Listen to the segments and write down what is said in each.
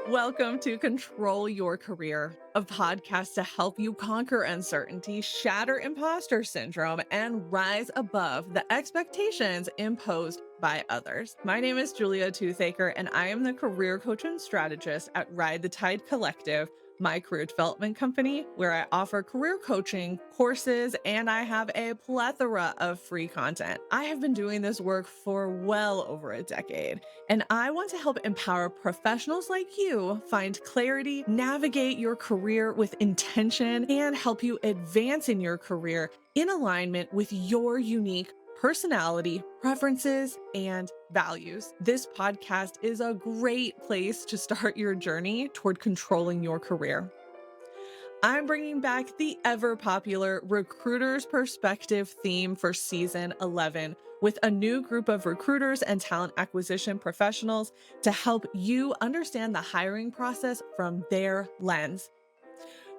Welcome to Control Your Career, a podcast to help you conquer uncertainty, shatter imposter syndrome, and rise above the expectations imposed by others. My name is Julia Toothacre, and I am the career coach and strategist at Ride the Tide Collective, my career development company, where I offer career coaching courses and I have a plethora of free content. I have been doing this work for well over a decade. And I want to help empower professionals like you find clarity, navigate your career with intention, and help you advance in your career in alignment with your unique personality, preferences, and values. This podcast is a great place to start your journey toward controlling your career. I'm bringing back the ever popular Recruiter's Perspective theme for season 11 with a new group of recruiters and talent acquisition professionals to help you understand the hiring process from their lens.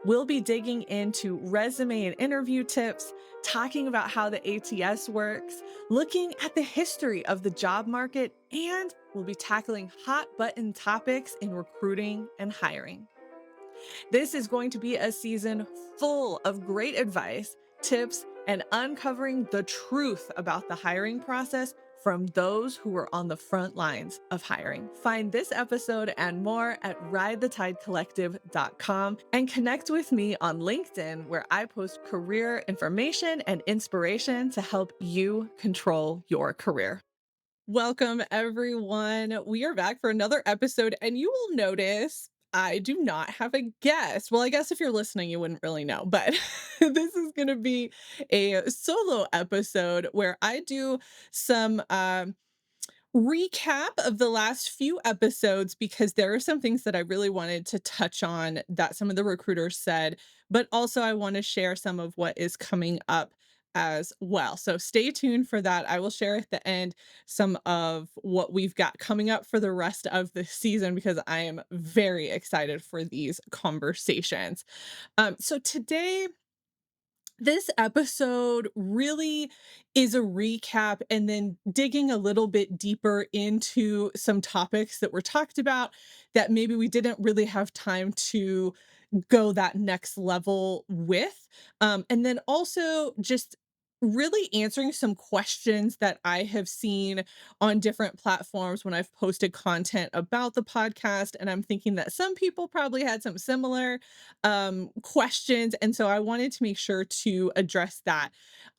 We'll be digging into resume and interview tips, talking about how the ATS works, looking at the history of the job market, and we'll be tackling hot button topics in recruiting and hiring. This is going to be a season full of great advice, tips, and uncovering the truth about the hiring process from those who are on the front lines of hiring. Find this episode and more at ridethetidecollective.com and connect with me on LinkedIn, where I post career information and inspiration to help you control your career. Welcome, everyone. We are back for another episode, and you will notice I do not have a guest. Well, I guess if you're listening, you wouldn't really know, but this is going to be a solo episode where I do some recap of the last few episodes because there are some things that I really wanted to touch on that some of the recruiters said, but also I want to share some of what is coming up as well. So stay tuned for that. I will share at the end some of what we've got coming up for the rest of the season because I am very excited for these conversations. So today this episode really is a recap and then digging a little bit deeper into some topics that were talked about that maybe we didn't really have time to go that next level with. And then also just really answering some questions that I have seen on different platforms when I've posted content about the podcast. And I'm thinking that some people probably had some similar questions. And so I wanted to make sure to address that.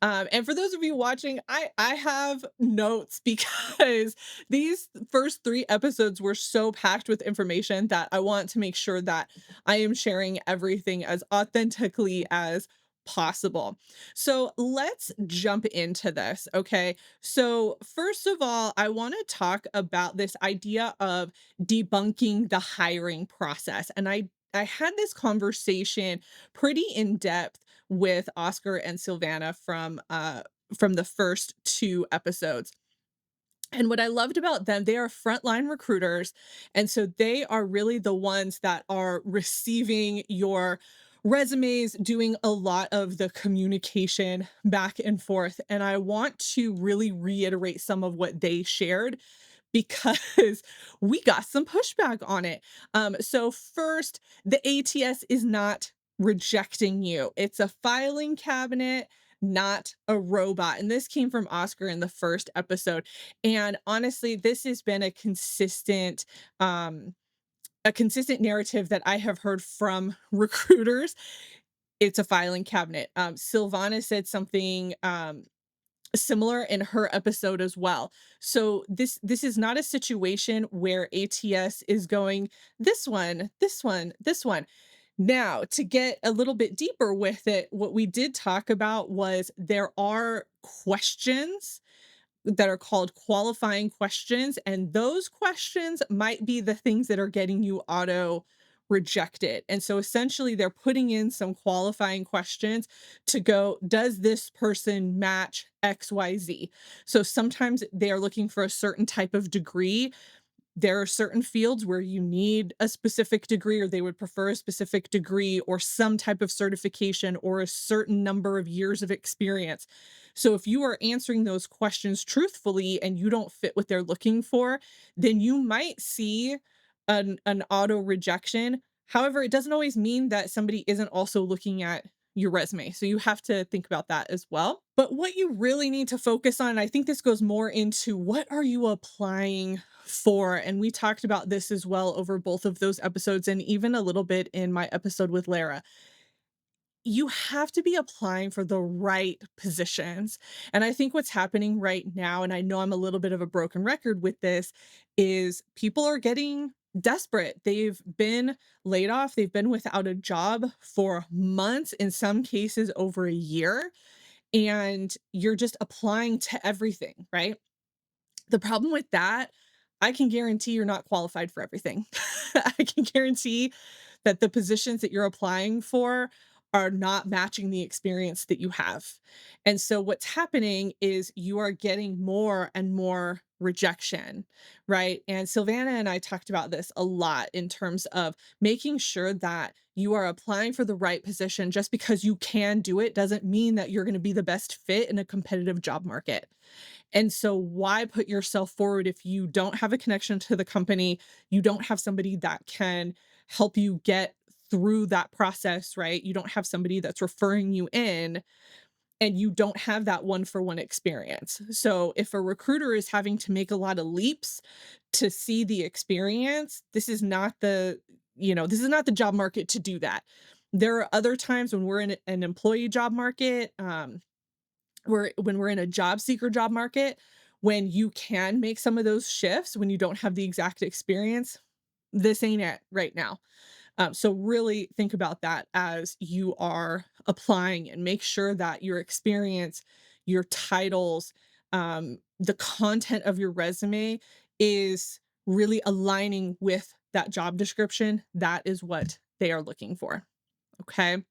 And for those of you watching, I have notes because these first three episodes were so packed with information that I want to make sure that I am sharing everything as authentically as possible. So let's jump into this. Okay. So, first of all, I want to talk about this idea of debunking the hiring process. And I had this conversation pretty in depth with Oscar and Silvana from the first two episodes. And what I loved about them, they are frontline recruiters. And so they are really the ones that are receiving your resumes, doing a lot of the communication back and forth. And I want to really reiterate some of what they shared because we got some pushback on it. So, first, the ATS is not rejecting you, it's a filing cabinet, not a robot. And this came from Oscar in the first episode. And honestly, this has been a consistent narrative that I have heard from recruiters. It's a filing cabinet. Silvana said something similar in her episode as well. So this is not a situation where ATS is going this one, this one, this one. Now, to get a little bit deeper with it, what we did talk about was there are questions that are called qualifying questions, and those questions might be the things that are getting you auto rejected. And so essentially, they're putting in some qualifying questions to go, does this person match XYZ? So sometimes they are looking for a certain type of degree. There are certain fields where you need a specific degree, or they would prefer a specific degree or some type of certification or a certain number of years of experience. So if you are answering those questions truthfully and you don't fit what they're looking for, then you might see an auto rejection. However, it doesn't always mean that somebody isn't also looking at your resume. So you have to think about that as well. But what you really need to focus on, I think this goes more into what are you applying for? And we talked about this as well over both of those episodes and even a little bit in my episode with Lara. You have to be applying for the right positions. And I think what's happening right now, and I know I'm a little bit of a broken record with this, is people are getting desperate. They've been laid off, they've been without a job for months, in some cases over a year, and you're just applying to everything, right? The problem with that, I can guarantee you're not qualified for everything. I can guarantee that the positions that you're applying for are not matching the experience that you have. And so what's happening is you are getting more and more rejection, right? And Sylvana and I talked about this a lot in terms of making sure that you are applying for the right position. Just because you can do it doesn't mean that you're going to be the best fit in a competitive job market. And so why put yourself forward if you don't have a connection to the company, you don't have somebody that can help you get through that process, right? You don't have somebody that's referring you in, and you don't have that one for one experience. So if a recruiter is having to make a lot of leaps to see the experience, this is not the job market to do that. There are other times when we're in an employee job market, when we're in a job seeker job market, when you can make some of those shifts when you don't have the exact experience. This ain't it right now. So really think about that as you are applying, and make sure that your experience, your titles, the content of your resume is really aligning with that job description. That is what they are looking for. Okay.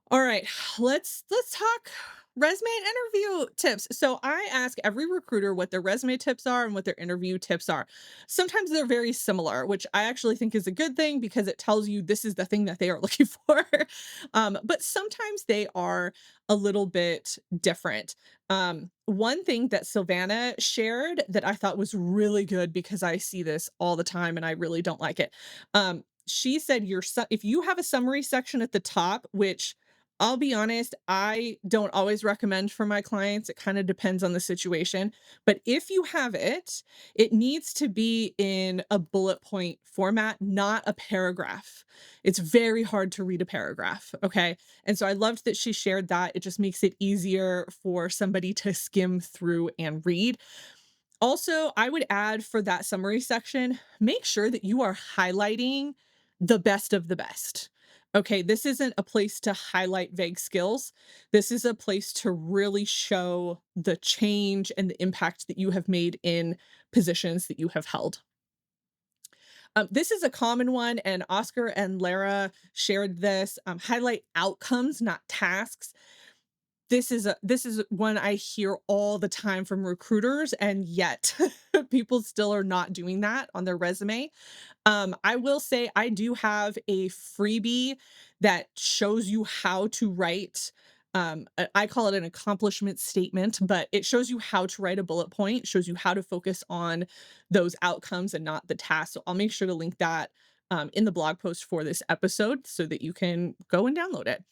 All right, let's talk resume and interview tips. So I ask every recruiter what their resume tips are and what their interview tips are. Sometimes they're very similar, which I actually think is a good thing because it tells you this is the thing that they are looking for. But sometimes they are a little bit different. One thing that Sylvana shared that I thought was really good, because I see this all the time and I really don't like it. She said if you have a summary section at the top, which I'll be honest, I don't always recommend for my clients. It kind of depends on the situation. But if you have it, it needs to be in a bullet point format, not a paragraph. It's very hard to read a paragraph. Okay. And so I loved that she shared that. It just makes it easier for somebody to skim through and read. Also, I would add for that summary section, make sure that you are highlighting the best of the best. Okay, this isn't a place to highlight vague skills. This is a place to really show the change and the impact that you have made in positions that you have held. This is a common one, and Oscar and Lara shared this. Highlight outcomes, not tasks. This is one I hear all the time from recruiters, and yet people still are not doing that on their resume. I will say I do have a freebie that shows you how to write. I call it an accomplishment statement, but it shows you how to write a bullet point, shows you how to focus on those outcomes and not the task. So I'll make sure to link that in the blog post for this episode so that you can go and download it.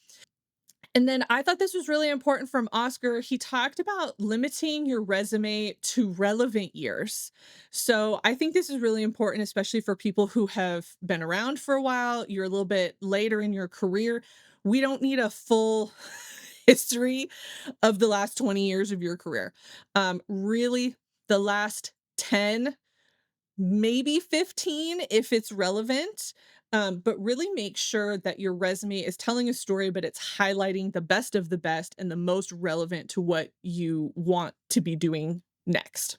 And then I thought this was really important from Oscar. He talked about limiting your resume to relevant years. So I think this is really important, especially for people who have been around for a while. You're a little bit later in your career. We don't need a full history of the last 20 years of your career. Really, the last 10, maybe 15 if it's relevant. But really make sure that your resume is telling a story, but it's highlighting the best of the best and the most relevant to what you want to be doing next.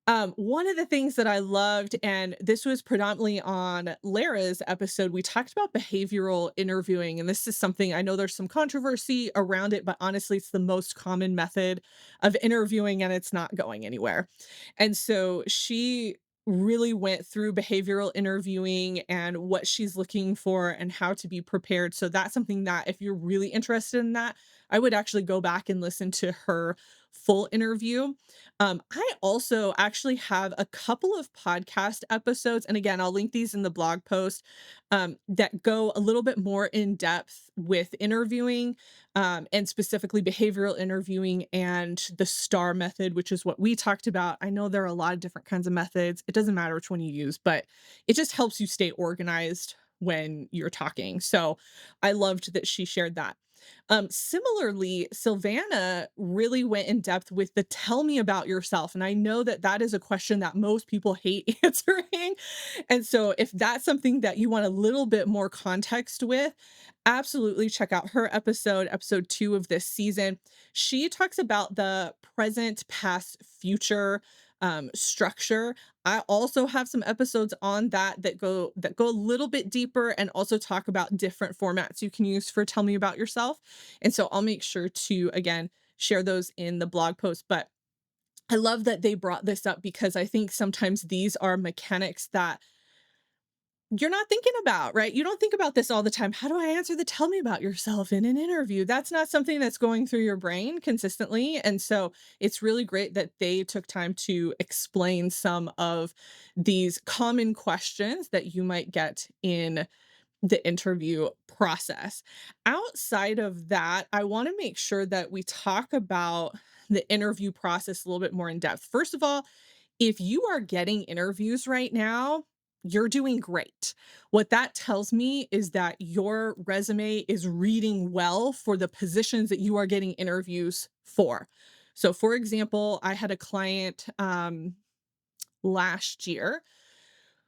One of the things that I loved, and this was predominantly on Lara's episode, we talked about behavioral interviewing. And this is something I know there's some controversy around it, but honestly, it's the most common method of interviewing and it's not going anywhere. And so she really went through behavioral interviewing and what she's looking for and how to be prepared. So that's something that if you're really interested in that, I would actually go back and listen to her full interview. I also actually have a couple of podcast episodes, and again, I'll link these in the blog post, that go a little bit more in depth with interviewing, and specifically behavioral interviewing and the STAR method, which is what we talked about. I know there are a lot of different kinds of methods. It doesn't matter which one you use, but it just helps you stay organized when you're talking. So I loved that she shared that. Similarly, Sylvana really went in depth with the tell me about yourself. And I know that that is a question that most people hate answering. And so, if that's something that you want a little bit more context with, absolutely check out her episode, episode 2 of this season. She talks about the present, past, future structure. I also have some episodes on that go a little bit deeper and also talk about different formats you can use for tell me about yourself. And so I'll make sure to again share those in the blog post. But I love that they brought this up because I think sometimes these are mechanics that you're not thinking about, right? You don't think about this all the time. How do I answer the tell me about yourself in an interview? That's not something that's going through your brain consistently. And so it's really great that they took time to explain some of these common questions that you might get in the interview process. Outside of that, I want to make sure that we talk about the interview process a little bit more in depth. First of all, if you are getting interviews right now, you're doing great. What that tells me is that your resume is reading well for the positions that you are getting interviews for. So, for example, I had a client last year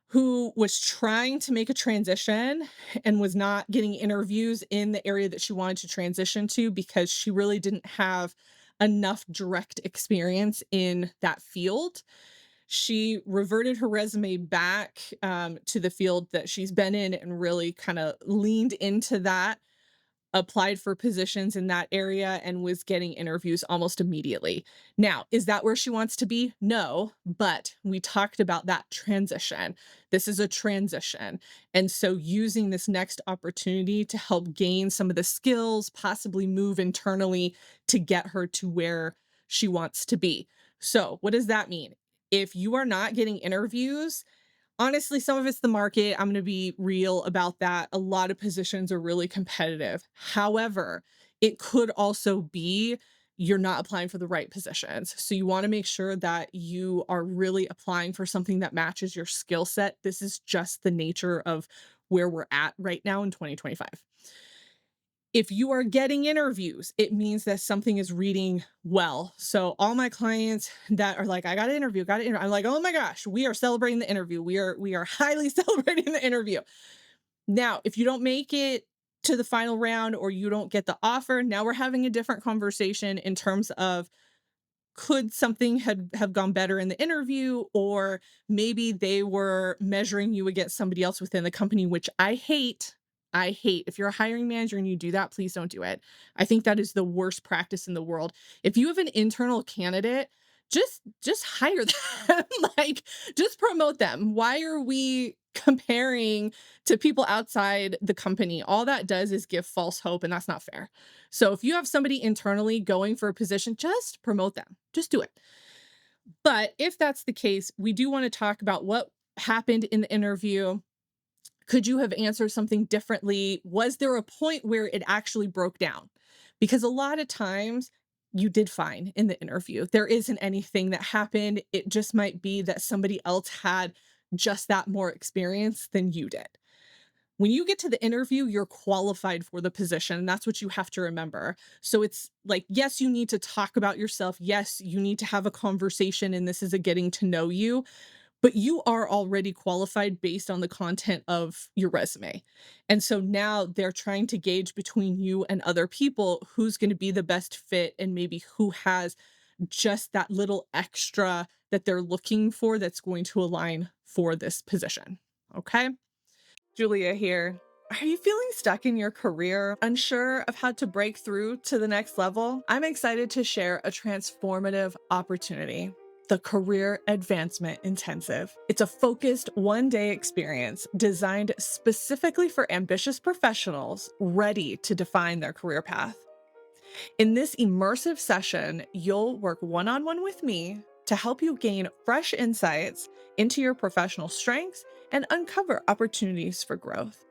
who was trying to make a transition and was not getting interviews in the area that she wanted to transition to because she really didn't have enough direct experience in that field. She reverted her resume back to the field that she's been in and really kind of leaned into that, applied for positions in that area, and was getting interviews almost immediately. Now, is that where she wants to be? No, but we talked about that transition. This is a transition. And so using this next opportunity to help gain some of the skills, possibly move internally to get her to where she wants to be. So, what does that mean? If you are not getting interviews, honestly, some of it's the market. I'm going to be real about that. A lot of positions are really competitive. However, it could also be you're not applying for the right positions. So you want to make sure that you are really applying for something that matches your skill set. This is just the nature of where we're at right now in 2025. If you are getting interviews, it means that something is reading well. So all my clients that are like, I got an interview, got an interview. I'm like, oh my gosh, we are celebrating the interview. We are highly celebrating the interview. Now, if you don't make it to the final round or you don't get the offer, now we're having a different conversation in terms of could something have gone better in the interview, or maybe they were measuring you against somebody else within the company, which I hate. I hate. If you're a hiring manager and you do that, please don't do it. I think that is the worst practice in the world. If you have an internal candidate, just hire them. Like, just promote them. Why are we comparing to people outside the company? All that does is give false hope, and that's not fair. So if you have somebody internally going for a position, just promote them. Just do it. But if that's the case, we do want to talk about what happened in the interview. Could you have answered something differently? Was there a point where it actually broke down? Because a lot of times you did fine in the interview. There isn't anything that happened. It just might be that somebody else had just that more experience than you did. When you get to the interview, you're qualified for the position. And that's what you have to remember. So it's like, yes, you need to talk about yourself. Yes, you need to have a conversation, and this is a getting to know you, but you are already qualified based on the content of your resume. And so now they're trying to gauge between you and other people who's going to be the best fit and maybe who has just that little extra that they're looking for that's going to align for this position. Okay. Julia here. Are you feeling stuck in your career, unsure of how to break through to the next level? I'm excited to share a transformative opportunity. The Career Advancement Intensive. It's a focused 1-day experience designed specifically for ambitious professionals ready to define their career path. In this immersive session, you'll work one on one with me to help you gain fresh insights into your professional strengths and uncover opportunities for growth.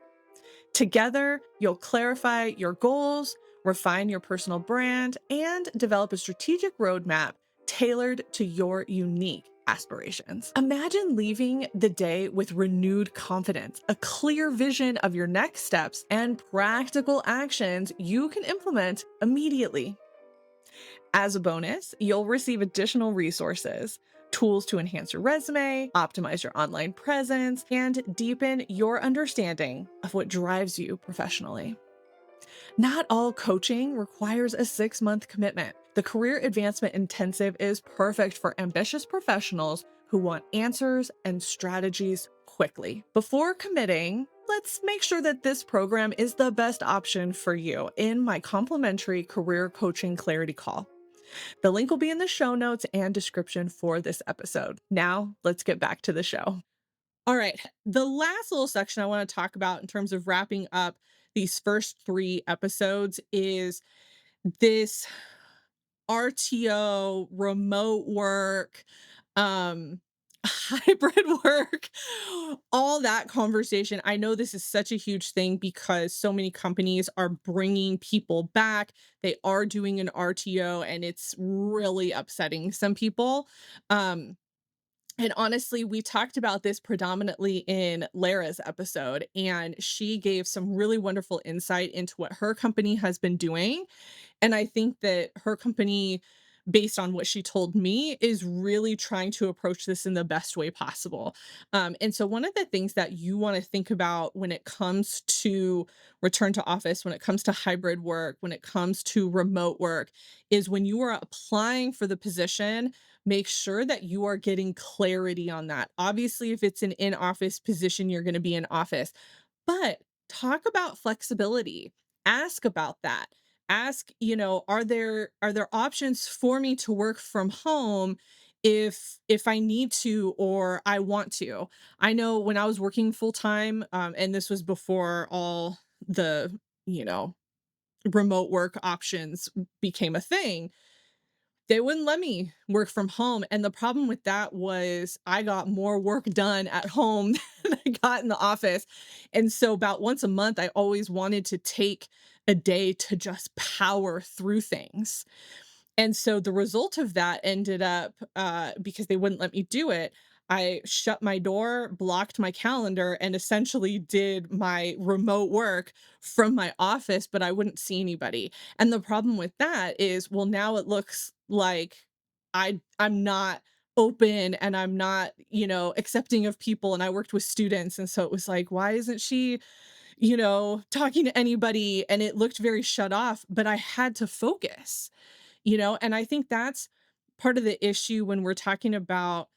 Together, you'll clarify your goals, refine your personal brand, and develop a strategic roadmap tailored to your unique aspirations. Imagine leaving the day with renewed confidence, a clear vision of your next steps, and practical actions you can implement immediately. As a bonus, you'll receive additional resources, tools to enhance your resume, optimize your online presence, and deepen your understanding of what drives you professionally. Not all coaching requires a 6-month commitment. The Career Advancement Intensive is perfect for ambitious professionals who want answers and strategies quickly. Before committing, let's make sure that this program is the best option for you in my complimentary career coaching clarity call. The link will be in the show notes and description for this episode. Now, let's get back to the show. All right. The last little section I want to talk about in terms of wrapping up these first 3 episodes is this RTO, remote work, hybrid work, all that conversation. I know this is such a huge thing because so many companies are bringing people back. They are doing an RTO and it's really upsetting some people. Um, and honestly, we talked about this predominantly in Lara's episode, and she gave some really wonderful insight into what her company has been doing. And I think that her company, based on what she told me, is really trying to approach this in the best way possible. And so, one of the things that you want to think about when it comes to return to office, when it comes to hybrid work, when it comes to remote work, is when you are applying for the position, make sure that you are getting clarity on that. Obviously, if it's an in office position, you're going to be in office, but talk about flexibility. Ask about that. Ask, are there options for me to work from home if I need to or I want to? I know when I was working full time, and this was before all the, you know, remote work options became a thing, they wouldn't let me work from home, and the problem with that was I got more work done at home than I got in the office, and so about once a month, I always wanted to take a day to just power through things. And so the result of that ended up, because they wouldn't let me do it, I shut my door, blocked my calendar, and essentially did my remote work from my office, but I wouldn't see anybody. And the problem with that is, well, now it looks like I'm not open and I'm not, accepting of people. And I worked with students. And so it was like, why isn't she, talking to anybody? And it looked very shut off, but I had to focus. And I think that's part of the issue when we're talking about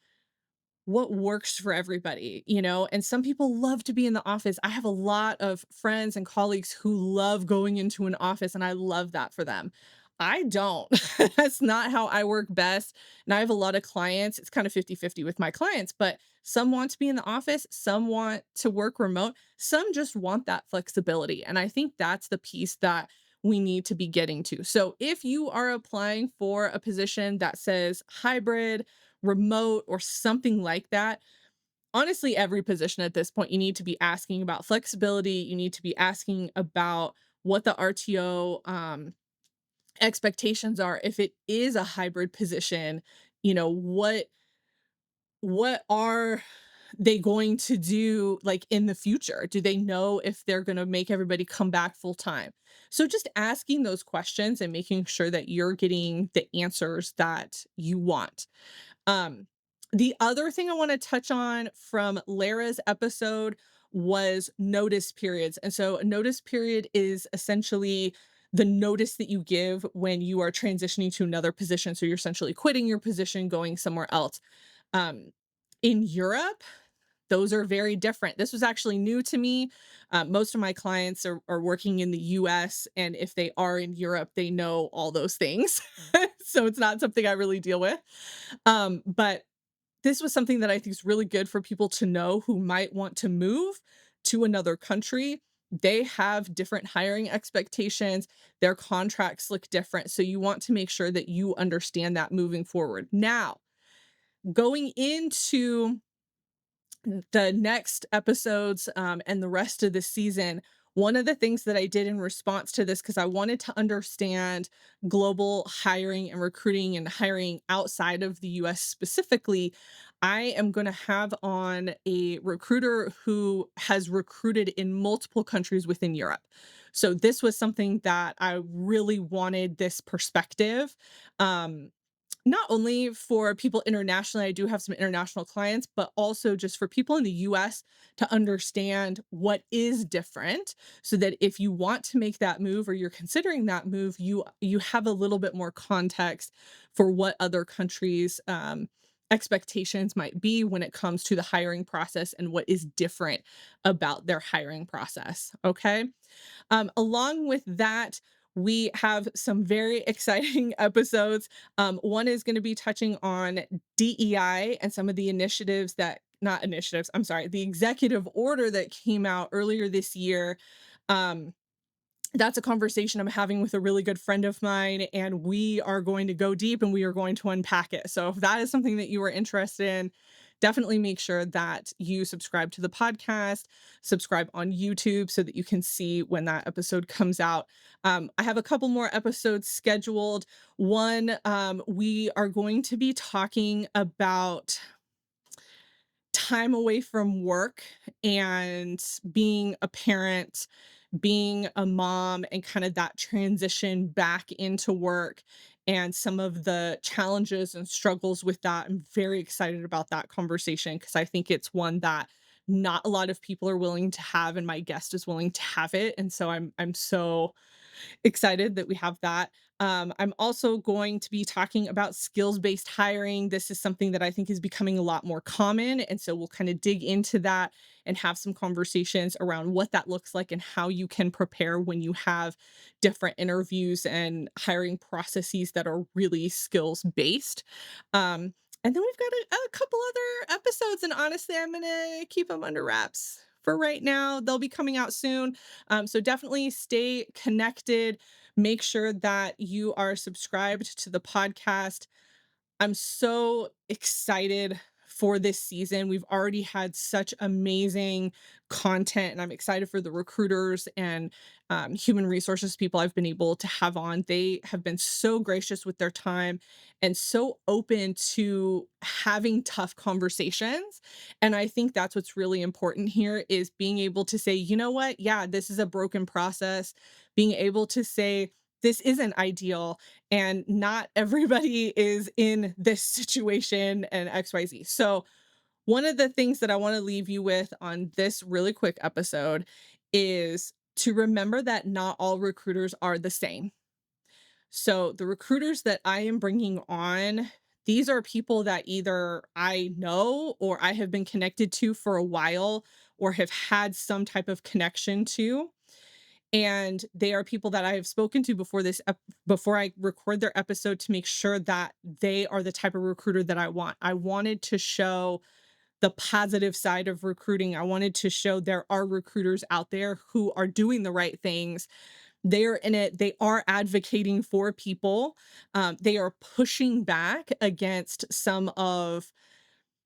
what works for everybody, and some people love to be in the office. I have a lot of friends and colleagues who love going into an office, and I love that for them. I don't. That's not how I work best. And I have a lot of clients. It's kind of 50-50 with my clients, but some want to be in the office, some want to work remote, some just want that flexibility. And I think that's the piece that we need to be getting to. So if you are applying for a position that says hybrid, remote, or something like that, honestly, every position at this point, you need to be asking about flexibility. You need to be asking about what the RTO expectations are. If it is a hybrid position, what are they going to do like in the future? Do they know if they're going to make everybody come back full time? So just asking those questions and making sure that you're getting the answers that you want. Um, the other thing I want to touch on from Lara's episode was notice periods. And so a notice period is essentially the notice that you give when you are transitioning to another position. So you're essentially quitting your position, going somewhere else. Um, in Europe, those are very different. This was actually new to me. Most of my clients are working in the US, and if they are in Europe, they know all those things. So it's not something I really deal with. But this was something that I think is really good for people to know who might want to move to another country. they have different hiring expectations. Their contracts look different. So you want to make sure that you understand that moving forward. Now, going into the next episodes and the rest of the season, one of the things that I did in response to this, because I wanted to understand global hiring and recruiting and hiring outside of the US specifically, I am going to have on a recruiter who has recruited in multiple countries within Europe. So this was something that I really wanted this perspective. Um, Not only for people internationally, I do have some international clients, but also just for people in the US to understand what is different so that if you want to make that move or you're considering that move, you have a little bit more context for what other countries expectations might be when it comes to the hiring process and what is different about their hiring process. Okay. Along with that, we have some very exciting episodes. One is going to be touching on DEI and some of the initiatives that, not initiatives, I'm sorry, the executive order that came out earlier this year. Um, that's a conversation I'm having with a really good friend of mine, and we are going to go deep and we are going to unpack it. So if that is something that you are interested in, definitely make sure that you subscribe to the podcast, subscribe on YouTube so that you can see when that episode comes out. I have a couple more episodes scheduled. One, we are going to be talking about time away from work and being a parent, being a mom, and kind of that transition back into work and some of the challenges and struggles with that. I'm very excited about that conversation because I think it's one that not a lot of people are willing to have, and my guest is willing to have it. And so I'm so excited that we have that. I'm also going to be talking about skills based hiring. This is something that I think is becoming a lot more common. And so we'll kind of dig into that and have some conversations around what that looks like and how you can prepare when you have different interviews and hiring processes that are really skills based. And then we've got a couple other episodes, and honestly, I'm going to keep them under wraps for right now. They'll be coming out soon. So definitely stay connected. Make sure that you are subscribed to the podcast. I'm so excited for this season. We've already had such amazing content, and I'm excited for the recruiters and human resources people I've been able to have on. They have been so gracious with their time and so open to having tough conversations. And I think that's what's really important here is being able to say, you know what? Yeah, this is a broken process. Being able to say, this isn't ideal and not everybody is in this situation and XYZ. So, one of the things that I want to leave you with on this really quick episode is to remember that not all recruiters are the same. So, the recruiters that I am bringing on, these are people that either I know or I have been connected to for a while or have had some type of connection to, and they are people that I have spoken to before before I record their episode to make sure that they are the type of recruiter that I want. I wanted to show the positive side of recruiting. I wanted to show there are recruiters out there who are doing the right things. They're in it. They are advocating for people. They are pushing back against some of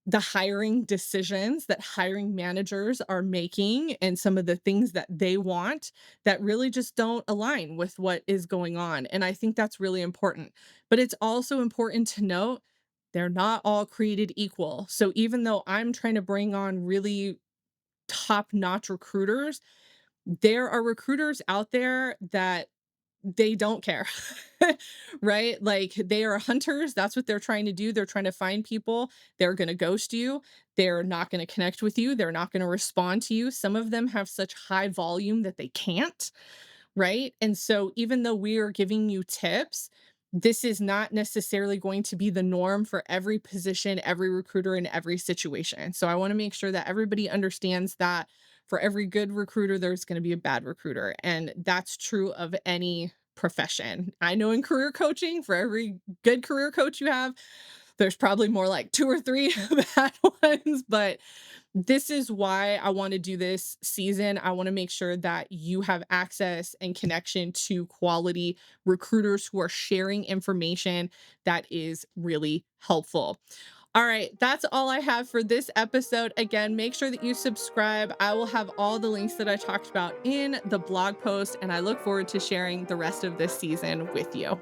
the hiring decisions that hiring managers are making and some of the things that they want that really just don't align with what is going on. And I think that's really important. But it's also important to note they're not all created equal. So even though I'm trying to bring on really top notch recruiters, there are recruiters out there that they don't care. Right? Like they are hunters. That's what they're trying to do. They're trying to find people. They're going to ghost you. They're not going to connect with you. They're not going to respond to you. Some of them have such high volume that they can't. Right? And so even though we are giving you tips, this is not necessarily going to be the norm for every position, every recruiter in every situation. So I want to make sure that everybody understands that for every good recruiter, there's going to be a bad recruiter. And that's true of any profession. I know in career coaching, for every good career coach you have, there's probably more like two or three bad ones, but this is why I want to do this season. I want to make sure that you have access and connection to quality recruiters who are sharing information that is really helpful. All right, that's all I have for this episode. Again, make sure that you subscribe. I will have all the links that I talked about in the blog post, and I look forward to sharing the rest of this season with you.